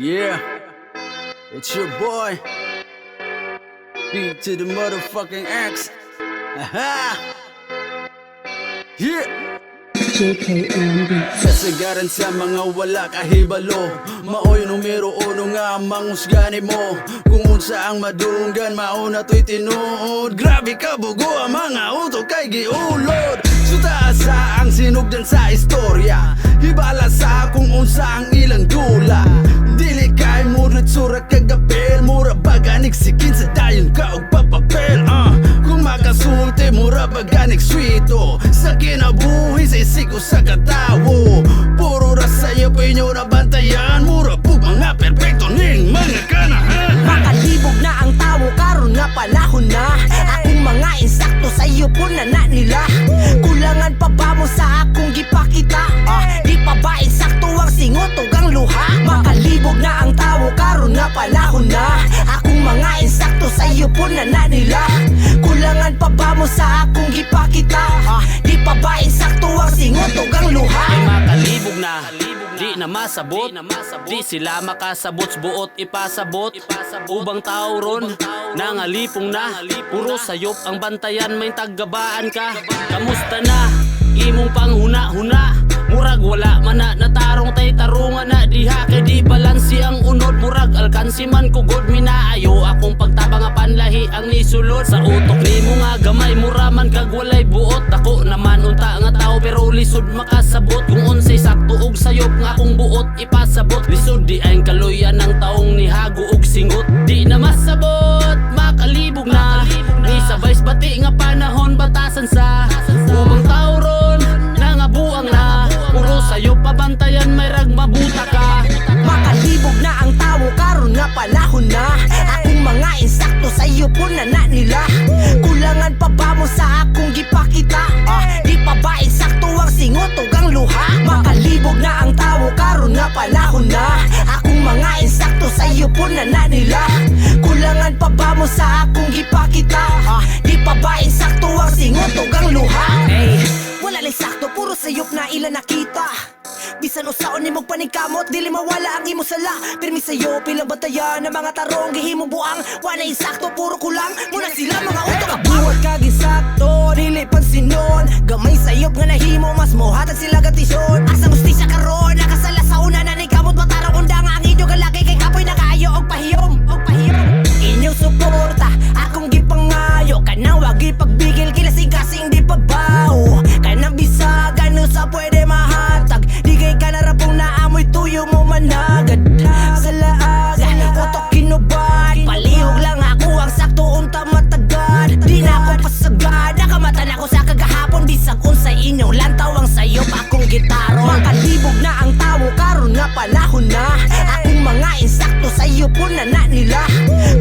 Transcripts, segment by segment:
Yeah, it's your boy, B to the motherfucking X. Aha! Yeah! JKM Beats. Sasagaran sa mga wala kahibalo, maoy numero uno nga manghusgani mo. Kung unsa ang madunggan, mauna to'y tinuod. Grabe ka bugo ang mga utok kay giulod. Suta sa ang sinugdan sa istorya, hibala sa kung unsa ang ilang dula. Dili kay murit surat kagapel, mura baganik sikin sa dayon ka og papapel. Kung makasulti, mura baganik swito sa kinabuhi sa isiko sa katawo. Puro rasaya pa inyo na bantayan, mura po mga perpekto ning mga kanahan. Makalibog na ang tawo karon nga panahon na. Akong mga insakto sa iyo po na nila. Kulangan pa ba mo sa akong gipakita? Di pa ba insakto ang singot o ang luha? Makalibog na ang tawo karon nga panahon na. Akong mga insakto sa iyo po na nila. Kulangan pa ba mo sa akong gipakita? Di pa ba insakto ang singot o ang luha? Ay makalibog na, di na masabot. Di sila makasabot, buot ipasabot. Ubang tao ron, nangalipong na. Puro sayop ang bantayan, may taggabaan ka. Kamusta na, imong panghuna-huna. Murag wala man na, natarong tay tarungan na. Diha kay di balansi ang unod. Murag alkansi man kugod, minaayo akong pagtabang nga panlahi ang nisulod. Sa utok ni mo nga gamay, mura man kag walay buot. Ako naman unta nga tao pero lisod makasabot. Kung unsay sakto og sayop nga akong buot ipasabot. Lisod di ay kaluyan ng taong nihago og singot. Di na masabot, makalibog na. Ni sabay bati nga panahon batasan sa ubang tao ron, nangabuang na. Puro sayop pabantayan may rag mabuta ka. Makalibog na ang tawo karon nga panahon na. Akong mga insakto sa iyo po na nila. Kulangan pa ba mo sa akong gipakita? Di pa ba insakto ang singot o ang luha? Makalibog na ang tawo karon nga panahon na. Akong mga insakto sa iyo po na nila. Kulangan pa ba mo sa akong gipakita? Di pa ba insakto ang singot o ang luha? Wala lang sakto, puro sayop na ilan nakita. Bisan usaon ni mong paningkamot, dili mawala ang imo sala. Pirmi sa'yo, pilang bantayan ng mga tarong gihimong buang. Wala insakto, puro kulang, muna sila mga utok kabuhat kag insakto, dili pansinon. Gamay sayop nga nahimo, mas mohatag sila gatisyon. Asang ustisya karon, nakasala sa una na ni kamot. Matarang undang ang idyo galaki kay kapoy nakaayo og pahiyom. Inyong suporta, akong gipangayo. Kanang wag ipagbigil, kilasing kasing di pabaw. Kanang bisagan no sa pwede mahatag. Di kay kanarapong naamoy tuyo mo managad. Sa laaga, utok kinubad. Palihog lang ako ang sakto unta matagad. Di na ako pasagad, nakamatan ako sa kagahapon. Bisag unsay inyong lantaw ang sayop akong gitaro. Makalibog na ang tawo karon nga panahon na. Akong mga insakto sa iyo po na nila.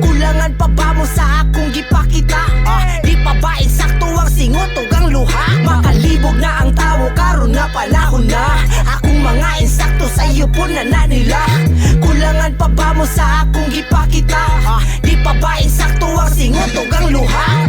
Kulangan pa ba mo sa akong gipakita? Di pa ba insakto ang singot o ang luha? Makalibog na ang tawo karon nga panahon na. Akong mga insakto sa iyo po na nila. Kulangan pa ba mo sa akong gipakita? Di pa ba insakto ang singot o ang luha?